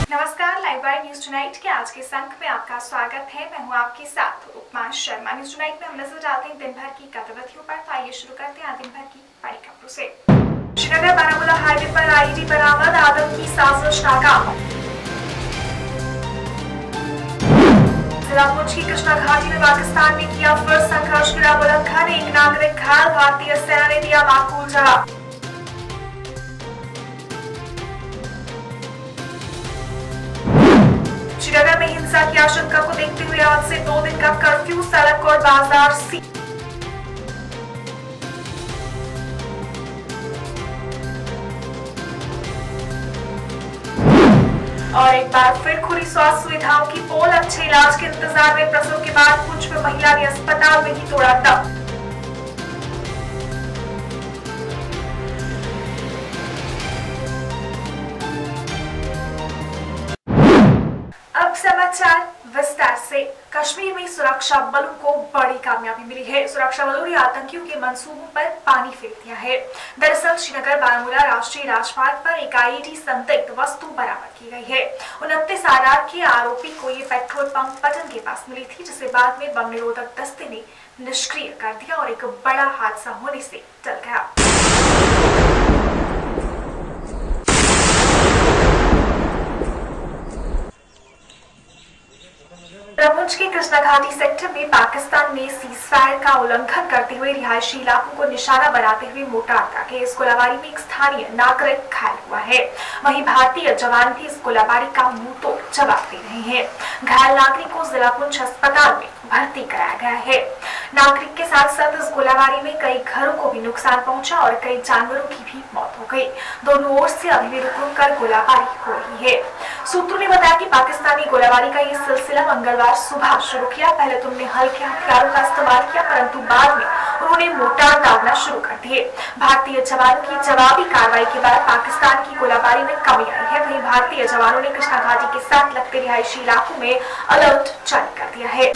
नमस्कार, live bye news tonight के आज के अंक में आपका स्वागत है। मैं हूं आपके साथ उपमा शर्मा। न्यूज टुनाइट में हम नजर डालते हैं दिन भर की गतिविधियों पर। तो आइए शुरू करते हैं दिन भर की बड़ी खबरों से। श्रीनगर बारामूला हाईवे पर आईडी बरामद, आदम की साजिश नाकाम। जिला पुंछ की कृष्णा घाटी में पाकिस्तान ने किया फिर संघर्ष गिरा उल्लंघन, एक नागरिक घायल, भारतीय सेना ने दिया माकूल जवाब। श्रीनगर में हिंसा की आशंका को देखते हुए आज से 2 दिन का कर्फ्यू, सड़क और बाजार सील। और एक बार फिर खुली स्वास्थ्य सुविधाओं की पोल, अच्छे इलाज के इंतजार में प्रसव के बाद पुंछ में महिला ने अस्पताल में ही तोड़ा दम। अब समाचार विस्तार से। कश्मीर में सुरक्षा बलों को बड़ी कामयाबी मिली है। सुरक्षा बलों ने आतंकियों के मंसूबों पर पानी फेर दिया है। दरअसल श्रीनगर बारामूला राष्ट्रीय राजमार्ग पर एक आईडी संदिग्ध वस्तु बरामद की गई है। 29 आर के आरोपी को ये पेट्रोल पंप पटन के पास मिली थी, जिसे बाद में बम निरोधक दस्ते ने निष्क्रिय कर दिया और एक बड़ा हादसा होने से टल गया। पुंछ के कृष्णा घाटी सेक्टर में पाकिस्तान ने सीजफायर का उल्लंघन करते हुए रिहायशी इलाकों को निशाना बनाते हुए मोर्टार दागे। इस गोलाबारी में एक स्थानीय नागरिक घायल हुआ है। वहीं भारतीय जवान भी इस गोलाबारी का मुंहतोड़ जवाब दे रहे हैं। घायल नागरिक को जिला पुंछ अस्पताल में भर्ती कराया गया है। नागरिक के साथ साथ इस गोलाबारी में कई घरों को भी नुकसान पहुंचा और कई जानवरों की भी मौत हो गई। दोनों ओर से अभी भी रुक कर गोलाबारी हो रही है। सूत्रों ने बताया कि पाकिस्तानी गोलाबारी का ये सिलसिला मंगलवार सुबह शुरू किया। पहले तुमने हल्के हथियारों का इस्तेमाल किया, परंतु बाद में उन्होंने मोर्टार दागना शुरू कर दिए। भारतीय जवानों की जवाबी कार्रवाई के बाद पाकिस्तान की गोलाबारी में कमी आई है। वहीं भारतीय जवानों ने कृष्णा घाटी के साथ लगते रिहायशी इलाकों में अलर्ट जारी कर दिया है।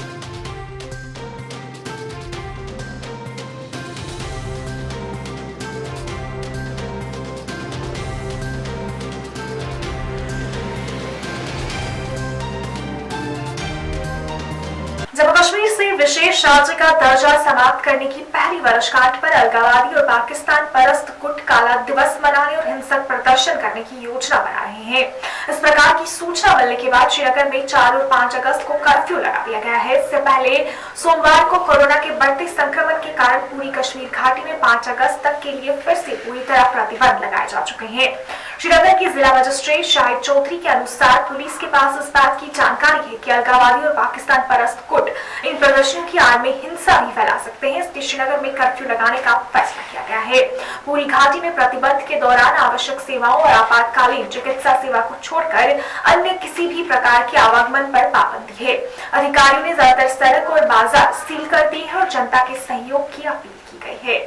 जम्मू कश्मीर से विशेष राज्य का दर्जा समाप्त करने की पहली वर्षगांठ पर अलगाववादी और पाकिस्तान परस्त गुट काला दिवस मनाने और हिंसक प्रदर्शन करने की योजना बना रहे हैं। इस प्रकार की सूचना मिलने के बाद श्रीनगर में 4 और 5 अगस्त को कर्फ्यू लगा दिया गया है। इससे पहले सोमवार को कोरोना के बढ़ते संक्रमण के कारण पूरी कश्मीर घाटी में 5 अगस्त तक के लिए फिर से पूरी तरह प्रतिबंध लगाए जा चुके हैं। श्रीनगर के जिला मजिस्ट्रेट शाहिद चौधरी के अनुसार पुलिस के पास इस बात की जानकारी है कि अलगाववादी और पाकिस्तान परस्त गुट इन प्रदर्शनों की आड़ में हिंसा भी फैला सकते हैं। इसलिए श्रीनगर में कर्फ्यू लगाने का फैसला किया गया है। पूरी घाटी में प्रतिबंध के दौरान आवश्यक सेवाओं और आपातकालीन चिकित्सा सेवा को छोड़कर अन्य किसी भी प्रकार के आवागमन पर पाबंदी है। अधिकारियों ने ज्यादातर सड़क और बाजार सील कर दिए हैं और जनता के सहयोग की अपील की गई है।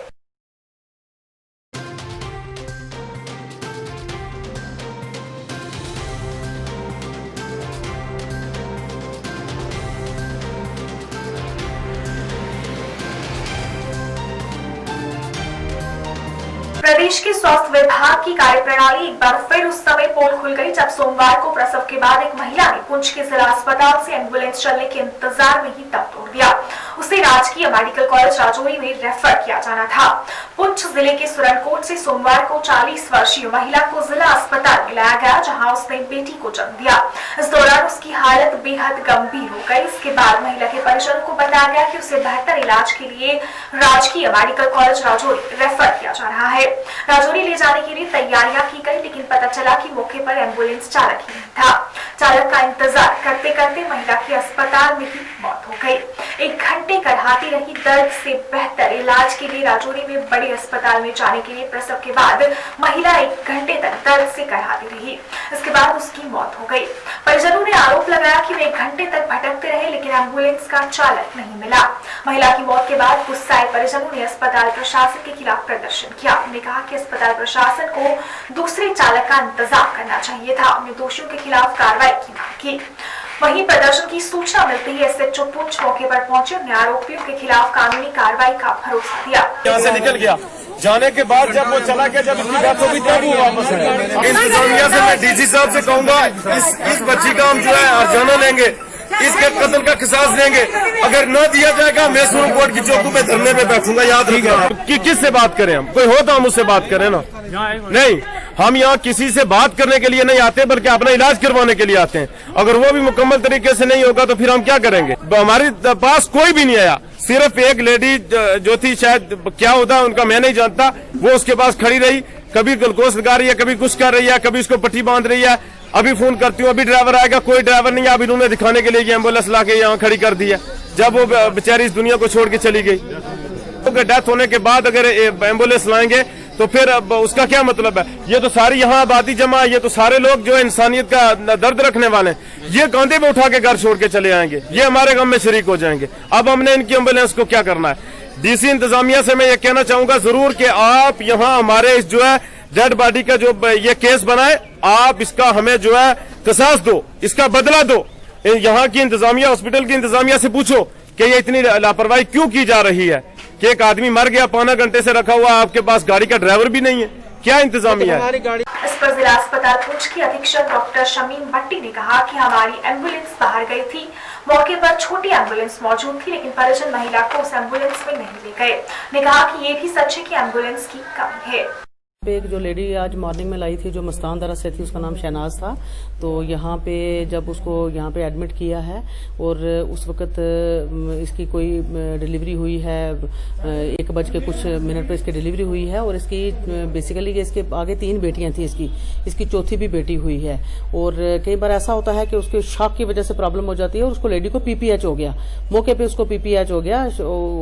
प्रदेश के स्वास्थ्य विभाग की कार्यप्रणाली एक बार फिर उस समय पोल खुल गई जब सोमवार को प्रसव के बाद एक महिला ने पुंछ के जिला अस्पताल से एम्बुलेंस चलने के इंतजार में ही दम तोड़ दिया। उसे राजकीय मेडिकल कॉलेज राजौरी में रेफर किया जाना था। पुंछ जिले के सुरनकोट से सोमवार को 40 वर्षीय महिला को जिला अस्पताल में लाया गया, जहां उसने बेटी को जन्म दिया। इस दौरान उसकी हालत बेहद गंभीर हो गई। इसके बाद महिला के परिजनों को बताया गया कि उसे बेहतर इलाज के लिए राजकीय मेडिकल कॉलेज राजौरी रेफर किया जा रहा है। राजौरी ले जाने के लिए तैयारियां की गई, लेकिन पता चला कि मौके पर एम्बुलेंस चालक ही नहीं था। चालक का इंतजार करते करते महिला की अस्पताल में ही मौत हो गई। 1 घंटे कराहती रही। दर्द से बेहतर इलाज के लिए राजौरी में बड़े अस्पताल में जाने के लिए प्रसव के बाद महिला 1 घंटे तक दर्द से कराहती रही। इसके बाद उसकी मौत हो गई। परिजनों ने आरोप लगाया कि वे 1 घंटे तक भटकते रहे, लेकिन एम्बुलेंस का चालक नहीं मिला। महिला की मौत के बाद गुस्साए परिजनों ने अस्पताल प्रशासन के खिलाफ प्रदर्शन किया। उन्होंने कहा कि अस्पताल प्रशासन को दूसरे चालक का इंतजाम करना चाहिए था। उन्हें दोषियों के खिलाफ कार्रवाई की मांग की। वहीं प्रदर्शन की सूचना मिलते ही एसएचओ पुंछ मौके पर पहुंचे और आरोपियों के खिलाफ कानूनी कार्रवाई का भरोसा दिया। यहाँ से निकल गया जाने के बाद जब वो चला गया, जब इसकी डेथ होगी तब वो वापस आया। इंतजामिया से मैं डीसी साहब से कहूंगा, इस बच्ची का हम जो है हर्जाना लेंगे, इसके कत्ल का किसास लेंगे। अगर न दिया जाएगा मैं सुप्रीम कोर्ट की चौकी पे धरने पे बैठूंगा। याद रखना कि किससे बात करें, हम कोई हो तो हम उससे बात करें ना। नहीं, हम यहाँ किसी से बात करने के लिए नहीं आते, बल्कि अपना इलाज करवाने के लिए आते हैं। अगर वो भी मुकम्मल तरीके से नहीं होगा तो फिर हम क्या करेंगे। हमारे पास कोई भी नहीं आया, सिर्फ एक लेडी जो थी, शायद क्या होता है उनका मैं नहीं जानता, वो उसके पास खड़ी रही, कभी ग्लूकोज लगा रही है, कभी कुछ कर रही है, कभी उसको पट्टी बांध रही है। अभी फोन करती हूँ, अभी ड्राइवर आएगा, कोई ड्राइवर नहीं है। अभी उन्होंने दिखाने के लिए एम्बुलेंस लाके यहाँ खड़ी कर दी है, जब वो बेचारी इस दुनिया को छोड़ के चली गई। तो डेथ होने के बाद अगर एम्बुलेंस लाएंगे तो फिर उसका क्या मतलब है। ये तो सारी यहाँ आबादी जमा है, ये तो सारे लोग जो है इंसानियत का दर्द रखने वाले हैं, ये कांधे पे उठा के घर छोड़ के चले आएंगे, ये हमारे गम में शरीक हो जाएंगे। अब हमने इनकी एम्बुलेंस को क्या करना है। डीसी इंतजामिया से मैं ये कहना चाहूंगा जरूर कि आप यहाँ हमारे जो है डेड बॉडी का जो ये केस बनाए, आप इसका हमें जो है किसास दो, इसका बदला दो। यहाँ की इंतजामिया, हॉस्पिटल की इंतजामिया से पूछो कि ये इतनी लापरवाही क्यों की जा रही है कि एक आदमी मर गया, 15 घंटे से रखा हुआ, आपके पास गाड़ी का ड्राइवर भी नहीं है, क्या इंतजामिया है। इस पर जिला अस्पताल पुंछ की अधीक्षक डॉक्टर शमीम भट्टी ने कहा कि हमारी एम्बुलेंस बाहर गई थी, मौके पर छोटी एम्बुलेंस मौजूद थी, लेकिन परिजन महिला को उस एम्बुलेंस में नहीं ले गए। ने कहा कि ये भी सच है कि एम्बुलेंस की कमी है। एक जो लेडी आज मॉर्निंग में लाई थी, जो मस्तान दरा से थी, उसका नाम शहनाज था। तो यहाँ पे जब उसको यहाँ पे एडमिट किया है और उस वक्त इसकी कोई डिलीवरी हुई है, 1:00 पे इसकी डिलीवरी हुई है। और इसकी बेसिकली इसके आगे 3 बेटियां थी, इसकी चौथी भी बेटी हुई है। और कई बार ऐसा होता है कि उसके शॉक की वजह से प्रॉब्लम हो जाती है और उसको लेडी को पीपीएच हो गया, मौके पे उसको पीपीएच हो गया।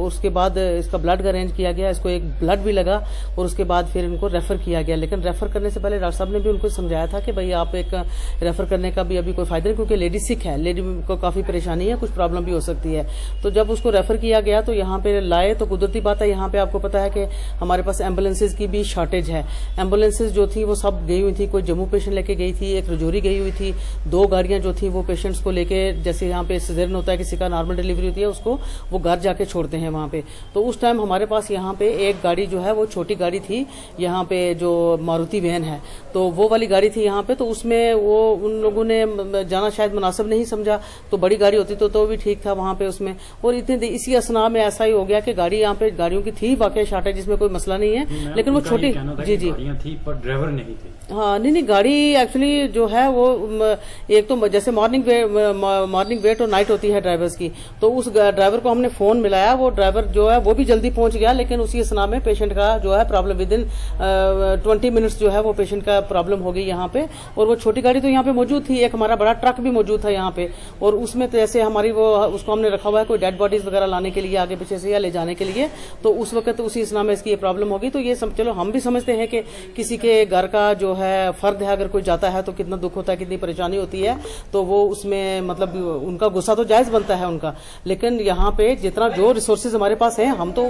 उसके बाद इसका ब्लड अरेंज किया गया, इसको एक ब्लड भी लगा और उसके बाद फिर इनको रेफर किया गया। लेकिन रेफर करने से पहले डॉक्टर साहब ने भी उनको समझाया था कि भाई आप एक रेफर करने का भी अभी कोई फायदा नहीं, क्योंकि लेडी सिक है, लेडी को काफी परेशानी है, कुछ प्रॉब्लम भी हो सकती है। तो जब उसको रेफर किया गया तो यहाँ पे लाए तो कुदरती बात है, यहाँ पे आपको पता है कि हमारे पास एम्बुलेंसेज की भी शॉर्टेज है। एम्बुलेंसेज जो थी वो सब गई हुई थी, कोई जम्मू पेशेंट लेके गई थी, एक रजौरी गई हुई थी, 2 गाड़ियां जो थी वो पेशेंट्स को लेके, जैसे यहाँ पे सिजेरियन होता है, किसी का नॉर्मल डिलीवरी होती है, उसको वो घर जाके छोड़ते हैं वहां पे। तो उस टाइम हमारे पास यहाँ पे एक गाड़ी जो है वो छोटी गाड़ी थी, यहाँ पे जो मारुति वैन है, तो वो वाली गाड़ी थी यहाँ पे। तो उसमें वो उन लोगों ने जाना शायद मुनासिब नहीं समझा, तो बड़ी गाड़ी होती तो भी ठीक था वहां पे उसमें। और इसी असना में ऐसा ही हो गया कि गाड़ी यहाँ पे गाड़ियों की थी वाकई शॉर्टेज, जिसमें कोई मसला नहीं है, लेकिन वो छोटी जी थी पर ड्राइवर नहीं थे। हाँ नहीं, गाड़ी एक्चुअली जो है वो एक तो जैसे मॉर्निंग वेट और नाइट होती है ड्राइवर्स की, तो उस ड्राइवर को हमने फोन मिलाया, वो ड्राइवर जो है वो भी जल्दी पहुंच गया, लेकिन उसी असना में पेशेंट का जो है प्रॉब्लम विद इन 20 मिनट्स जो है वो पेशेंट का प्रॉब्लम हो गई यहाँ पे। और वो छोटी गाड़ी तो यहाँ पे मौजूद थी, एक हमारा बड़ा ट्रक भी मौजूद था यहाँ पे, और उसमें तो जैसे हमारी वो उसको हमने रखा हुआ है कोई डेड बॉडीज वगैरह लाने के लिए आगे पीछे से या ले जाने के लिए। तो उस वक्त उसी असना में इसकी ये प्रॉब्लम होगी। तो ये सब चलो हम भी समझते हैं कि किसी के घर का जो है फर्द है, अगर कोई जाता है तो कितना दुख होता है, कितनी परेशानी होती है, तो वो उसमें मतलब उनका गुस्सा तो जायज बनता है उनका। लेकिन यहाँ पे जितना जो रिसोर्सेज हमारे पास है, हम तो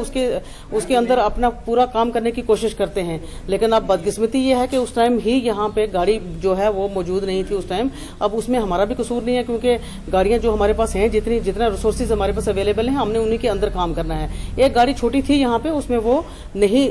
उसके अंदर अपना पूरा काम करने की कोशिश करते हैं। लेकिन अब बदकिस्मती ये है कि उस टाइम ही यहाँ पे गाड़ी जो है वो मौजूद नहीं थी उस टाइम। अब उसमें हमारा भी कसूर नहीं है, क्योंकि गाड़ियां जो हमारे पास हैं, जितना रिसोर्सेज हमारे पास अवेलेबल हैं, हमने उन्हीं के अंदर काम करना है। एक गाड़ी छोटी थी यहाँ पे, उसमें वो नहीं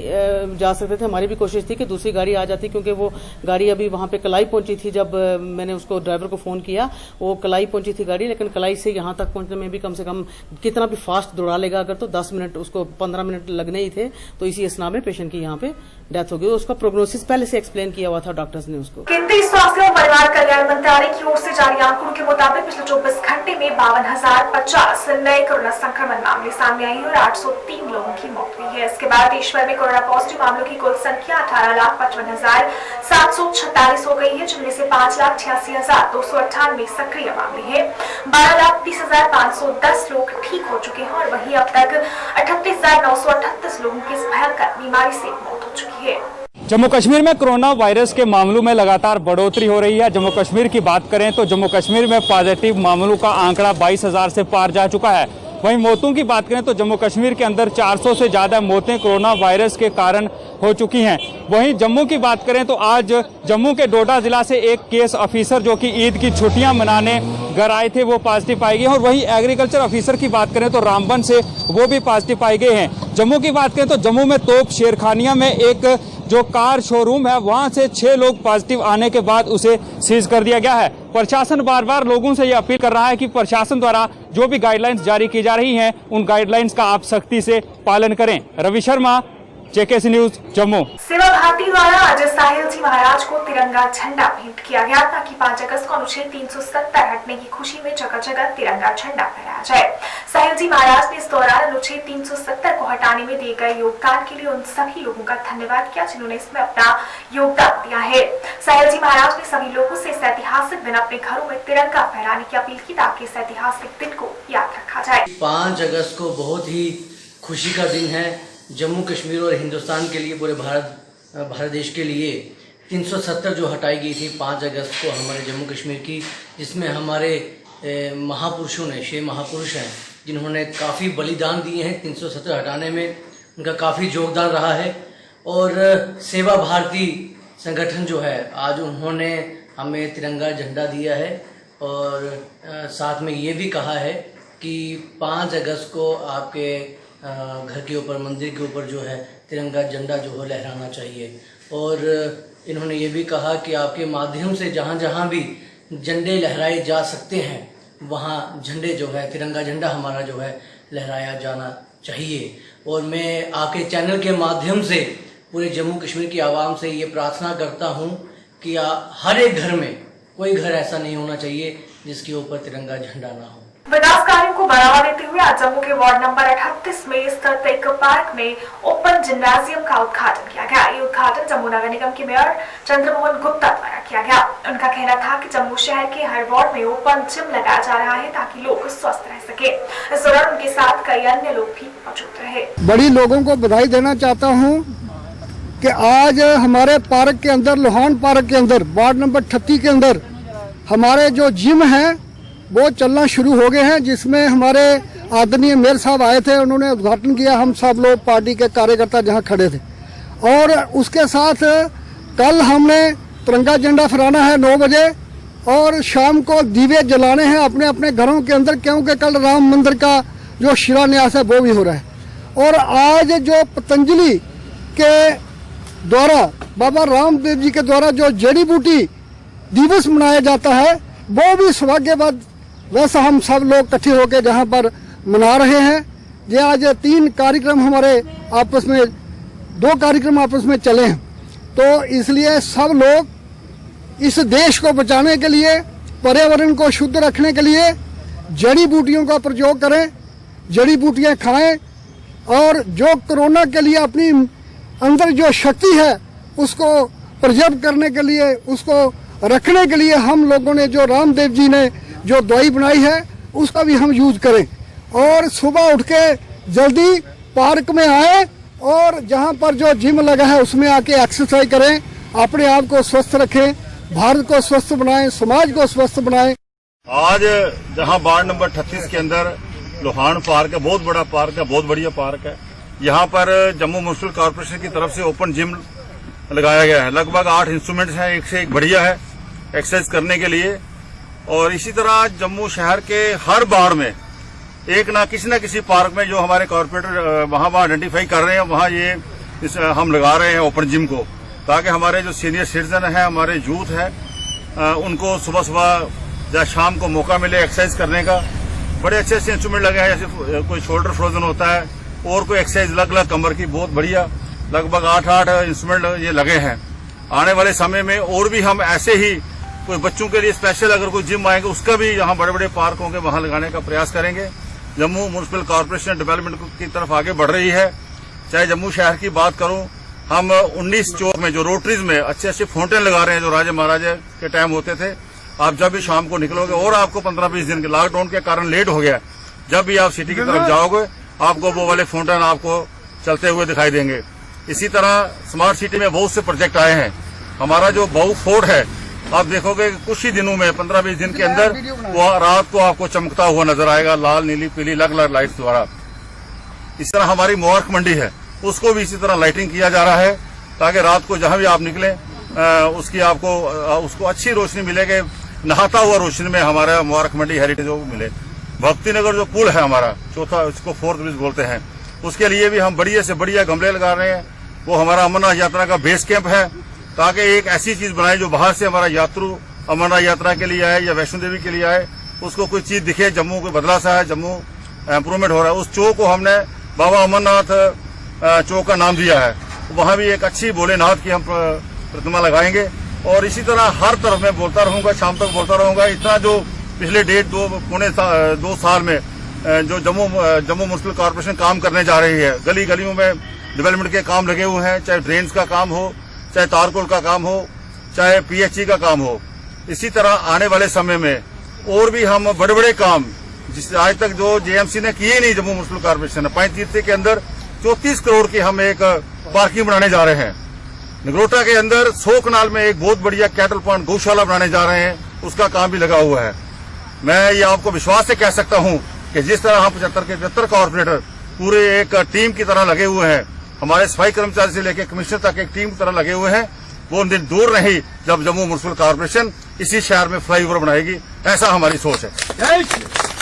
जा सकते थे। हमारी भी कोशिश थी कि दूसरी गाड़ी आ जाती, क्योंकि वो गाड़ी अभी वहां पे कलाई पहुंची थी। जब मैंने उसको ड्राइवर को फोन किया, वो कलाई पहुंची थी गाड़ी, लेकिन कलाई से यहाँ तक पहुंचने में भी कम से कम कितना भी फास्ट दौड़ा लेगा अगर, तो 10 मिनट, उसको 15 मिनट लगने ही थे। तो इसी असना में पेशेंट की यहाँ पे डेथ हो गई। उसका प्रोग्नोसिस पहले से एक्सप्लेन किया हुआ था डॉक्टर्स ने उसको। केंद्रीय स्वास्थ्य एवं परिवार कल्याण मंत्रालय की ओर से जारी आंकड़ों के मुताबिक पिछले 24 घंटे में 52,050 नए कोरोना संक्रमण मामले सामने आए और 803 लोगों की मौत हुई है। इसके बाद देश भर में कोरोना पॉजिटिव मामलों की कुल संख्या 18,55,746 हो गई है, जिनमें से 5,88,298 सक्रिय मामले हैं। 12,30,510 लोग ठीक हो चुके हैं और वहीं अब तक 38,938 लोगों की इस भयंकर बीमारी से मौत हो चुकी है। जम्मू कश्मीर में कोरोना वायरस के मामलों में लगातार बढ़ोतरी हो रही है। जम्मू कश्मीर की बात करें तो जम्मू कश्मीर में पॉजिटिव मामलों का आंकड़ा 22,000 से पार जा चुका है। वहीं मौतों की बात करें तो जम्मू कश्मीर के अंदर 400 से ज़्यादा मौतें कोरोना वायरस के कारण हो चुकी हैं। वहीं जम्मू की बात करें तो आज जम्मू के डोडा जिला से एक केस ऑफिसर जो कि ईद की छुट्टियां मनाने घर आए थे, वो पॉजिटिव पाए गए। और वहीं एग्रीकल्चर ऑफिसर की बात करें तो रामबन से वो भी पॉजिटिव पाए गए हैं। जम्मू की बात करें तो जम्मू में तोप शेरखानिया में एक जो कार शोरूम है वहां से 6 लोग पॉजिटिव आने के बाद उसे सीज कर दिया गया है। प्रशासन बार बार लोगों से यह अपील कर रहा है कि प्रशासन द्वारा जो भी गाइडलाइंस जारी की जा रही हैं उन गाइडलाइंस का आप सख्ती से पालन करें। Ravi Sharma, JKC news, Jammu. सेवा भारती द्वारा आज साहिल जी महाराज को तिरंगा झंडा भेंट किया गया ताकि 5 अगस्त को अनुच्छेद 370 हटने की खुशी में जगह जगह तिरंगा झंडा फहराया जाए। साहिल जी महाराज ने इस दौरान अनुच्छेद 370 को हटाने में दिए गए योगदान के लिए उन सभी लोगों का धन्यवाद किया जिन्होंने इसमें अपना योगदान दिया है। साहिल जी महाराज ने सभी लोगों से इस ऐतिहासिक दिन अपने घरों में तिरंगा फहराने की अपील की ताकि इस ऐतिहासिक दिन को याद रखा जाए। 5 अगस्त को बहुत ही खुशी का दिन है जम्मू कश्मीर और हिंदुस्तान के लिए, पूरे भारत देश के लिए। 370 जो हटाई गई थी 5 अगस्त को हमारे जम्मू कश्मीर की, जिसमें हमारे महापुरुषों ने, 6 महापुरुष हैं जिन्होंने काफ़ी बलिदान दिए हैं 370 हटाने में, उनका काफ़ी योगदान रहा है। और सेवा भारती संगठन जो है आज उन्होंने हमें तिरंगा झंडा दिया है और साथ में ये भी कहा है कि 5 अगस्त को आपके घर के ऊपर, मंदिर के ऊपर जो है तिरंगा झंडा जो है लहराना चाहिए। और इन्होंने ये भी कहा कि आपके माध्यम से जहाँ जहाँ भी झंडे लहराए जा सकते हैं वहाँ झंडे जो है, तिरंगा झंडा हमारा जो है लहराया जाना चाहिए। और मैं आपके चैनल के माध्यम से पूरे जम्मू कश्मीर की आवाम से ये प्रार्थना करता हूँ कि हर एक घर में, कोई घर ऐसा नहीं होना चाहिए जिसके ऊपर तिरंगा झंडा ना हो। विकास कार्यों को बढ़ावा देते हुए आज जम्मू के वार्ड नंबर 38 में स्थित एक पार्क में ओपन जिम्नाजियम का उद्घाटन किया गया। ये उद्घाटन जम्मू नगर निगम के मेयर चंद्रमोहन गुप्ता द्वारा किया गया। उनका कहना था कि जम्मू शहर के हर वार्ड में ओपन जिम लगाया जा रहा है ताकि लोग स्वस्थ रह सके। इस दौरान उनके साथ कई अन्य लोग भी मौजूद रहे। बड़ी लोगों को बधाई देना चाहता हूँ कि आज हमारे पार्क के अंदर, लोहान पार्क के अंदर, वार्ड नंबर 38 के अंदर हमारे जो जिम है वो चलना शुरू हो गए हैं, जिसमें हमारे आदरणीय मेयर साहब आए थे, उन्होंने उद्घाटन किया। हम सब लोग पार्टी के कार्यकर्ता जहां खड़े थे। और उसके साथ कल हमने तिरंगा झंडा फहराना है 9 बजे और शाम को दीवे जलाने हैं अपने अपने घरों के अंदर, क्योंकि कल राम मंदिर का जो शिलान्यास है वो भी हो रहा है। और आज जो पतंजलि के द्वारा, बाबा रामदेव जी के द्वारा जो जड़ी बूटी दिवस मनाया जाता है वो भी सौभाग्यवत, वैसा हम सब लोग इकट्ठे होकर जहां पर मना रहे हैं। ये आज 3 कार्यक्रम हमारे आपस में, 2 कार्यक्रम आपस में चले हैं। तो इसलिए सब लोग इस देश को बचाने के लिए, पर्यावरण को शुद्ध रखने के लिए जड़ी बूटियों का प्रयोग करें, जड़ी बूटियां खाएं और जो कोरोना के लिए अपनी अंदर जो शक्ति है उसको प्रिजर्व करने के लिए, उसको रखने के लिए हम लोगों ने जो रामदेव जी ने जो दवाई बनाई है उसका भी हम यूज करें। और सुबह उठ के जल्दी पार्क में आए और जहां पर जो जिम लगा है उसमें आके एक्सरसाइज करें, अपने आप को स्वस्थ रखें, भारत को स्वस्थ बनाएं, समाज को स्वस्थ बनाएं। आज जहां वार्ड नंबर 38 के अंदर लोहान पार्क है, बहुत बड़ा पार्क है, बहुत बढ़िया पार्क है। यहाँ पर जम्मू म्युनिसिपल कॉर्पोरेशन की तरफ से ओपन जिम लगाया गया है। लगभग 8 इंस्ट्रूमेंट्स हैं, एक से एक बढ़िया है एक्सरसाइज करने के लिए। और इसी तरह जम्मू शहर के हर वार्ड में एक ना किसी पार्क में जो हमारे कॉर्पोरेटर वहां आइडेंटिफाई कर रहे हैं, वहां ये हम लगा रहे हैं ओपन जिम को, ताकि हमारे जो सीनियर सिटीजन है, हमारे यूथ है, उनको सुबह सुबह या शाम को मौका मिले एक्सरसाइज करने का। बड़े अच्छे अच्छे इंस्ट्रूमेंट लगे हैं, जैसे कोई शोल्डर फ्रोजन होता है और कोई एक्सरसाइज अलग अलग कमर की, बहुत बढ़िया। लगभग 8 इंस्ट्रूमेंट ये लगे हैं। आने वाले समय में और भी हम ऐसे ही कोई बच्चों के लिए स्पेशल अगर कोई जिम आएंगे उसका भी यहाँ बड़े बड़े पार्क होंगे वहां लगाने का प्रयास करेंगे। जम्मू म्युनिसिपल कॉर्पोरेशन डेवलपमेंट की तरफ आगे बढ़ रही है। चाहे जम्मू शहर की बात करूं, हम 19 चौक में जो रोटरीज में अच्छे अच्छे फाउंटेन लगा रहे हैं, जो राजा महाराजा के टाइम होते थे। आप जब भी शाम को निकलोगे, और आपको 15-20 दिन के लॉकडाउन के कारण लेट हो गया, जब भी आप सिटी की तरफ जाओगे आपको वो वाले फाउंटेन आपको चलते हुए दिखाई देंगे। इसी तरह स्मार्ट सिटी में बहुत से प्रोजेक्ट आए हैं। हमारा जो बाऊ फोर्ट है, आप देखोगे कि कुछ ही दिनों में 15-20 दिन के अंदर वो रात को आपको चमकता हुआ नजर आएगा, लाल नीली पीली अलग अलग लाइट्स द्वारा। इस तरह हमारी मुबारक मंडी है, उसको भी इसी तरह लाइटिंग किया जा रहा है, ताकि रात को जहां भी आप निकलें उसकी आपको उसको अच्छी रोशनी मिलेगी, नहाता हुआ रोशनी में हमारा मुबारक मंडी हेरिटेज को मिले। भक्ति नगर जो पुल है हमारा, चौथा, इसको 4th ब्रिज बोलते हैं, उसके लिए भी हम बढ़िया से बढ़िया गमले लगा रहे हैं। वो हमारा अमरनाथ यात्रा का बेस कैंप है, ताकि एक ऐसी चीज बनाए जो बाहर से हमारा यात्रु अमरनाथ यात्रा के लिए आए या वैष्णो देवी के लिए आए, उसको कोई चीज दिखे जम्मू को बदला सा है, जम्मू इम्प्रूवमेंट हो रहा है। उस चौक को हमने बाबा अमरनाथ चौक का नाम दिया है। वहां भी एक अच्छी भोलेनाथ की हम प्रतिमा लगाएंगे और इसी तरह हर तरफ मैं बोलता रहूंगा, शाम तक बोलता रहूंगा। इतना जो पिछले पौने 2 साल में जो जम्मू म्युनिसिपल कॉर्पोरेशन काम करने जा रही है, गली गलियों में डेवलपमेंट के काम लगे हुए हैं, चाहे ड्रेन्स का काम हो, चाहे तारकोल का काम हो, चाहे पीएचई का काम हो। इसी तरह आने वाले समय में और भी हम बड़े बड़े काम जिस आज तक जो जेएमसी ने किए नहीं, जम्मू म्युनिसिपल कॉर्पोरेशन ने 5 तीर्थ के अंदर 34 करोड़ की हम एक पार्किंग बनाने जा रहे हैं। नगरोटा के अंदर 100 कनाल में एक बहुत बढ़िया कैटल पॉइंट गौशाला बनाने जा रहे हैं, उसका काम भी लगा हुआ है। मैं ये आपको विश्वास से कह सकता हूं कि जिस तरह हम 75 के 75 कॉर्पोरेटर पूरे एक टीम की तरह लगे हुए हैं, हमारे सफाई कर्मचारी से लेकर कमिश्नर तक एक टीम की तरह लगे हुए हैं, वो दिन दूर नहीं जब जम्मू म्युनिसिपल कॉर्पोरेशन इसी शहर में फ्लाईओवर बनाएगी। ऐसा हमारी सोच है।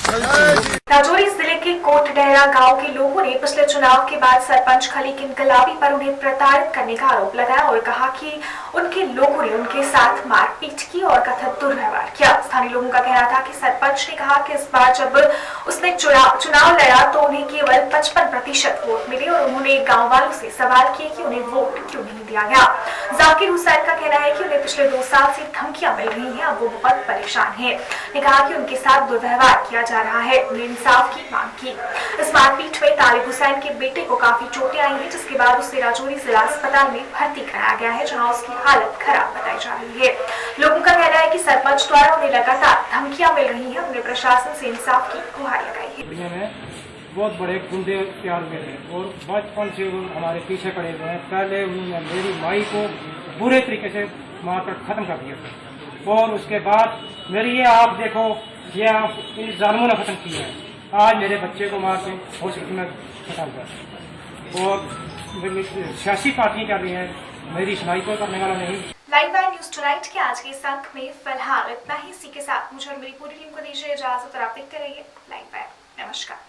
राजौरी जिले के कोटडहरा गांव के लोगों ने पिछले चुनाव के बाद सरपंच खलीक इनकलाबी पर उन्हें प्रताड़ित करने का आरोप लगाया और कहा कि उनके लोगों ने उनके साथ मारपीट की और कथित दुर्व्यवहार किया। स्थानीय लोगों का कहना था कि सरपंच ने कहा कि इस बार जब उसने चुनाव लड़ा तो उन्हें केवल 55% वोट मिले और उन्होंने गाँव वालों से सवाल किए कि उन्हें वोट क्यों नहीं दिया गया। जाकिर हुसैन का कहना है कि उन्हें पिछले 2 साल से धमकियां मिल रही हैं, अब वो बहुत परेशान है। ने कहा कि उनके साथ दुर्व्यवहार किया जा रहा है, उन्हें इंसाफ की मांग की। इस मारपीट में तालिब हुसैन के बेटे को काफी चोटें आई हैं, जिसके बाद उसे राजौरी जिला अस्पताल में भर्ती कराया गया है, जहां उसकी हालत खराब बताई जा रही है। लोगों का कहना है कि सरपंच द्वारा उन्हें लगातार धमकियां मिल रही हैं, उन्हें प्रशासन से इंसाफ की गुहार लगाई है। बहुत बड़े गुंडे तैयार हुए थे और बचपन से वो हमारे पीछे पड़े हुए हैं। पहले उन्होंने मेरी माई को बुरे तरीके से मारकर खत्म कर दिया था और उसके बाद मेरी ये आप देखो, ये आप इन जालिमों ने खत्म किया है। आज मेरे बच्चे को मार के हॉस्पिटल में खत्म कर और सियासी पार्टी कर रही है, मेरी सुनाई को करने वाला नहीं। लाइव न्यूज टुनाइट के आज के इस अंक में फिलहाल इतना ही। इसी के साथ मुझे और मेरी पूरी टीम को दीजिए इजाजत और आप देखते रहिए लाइव। नमस्कार।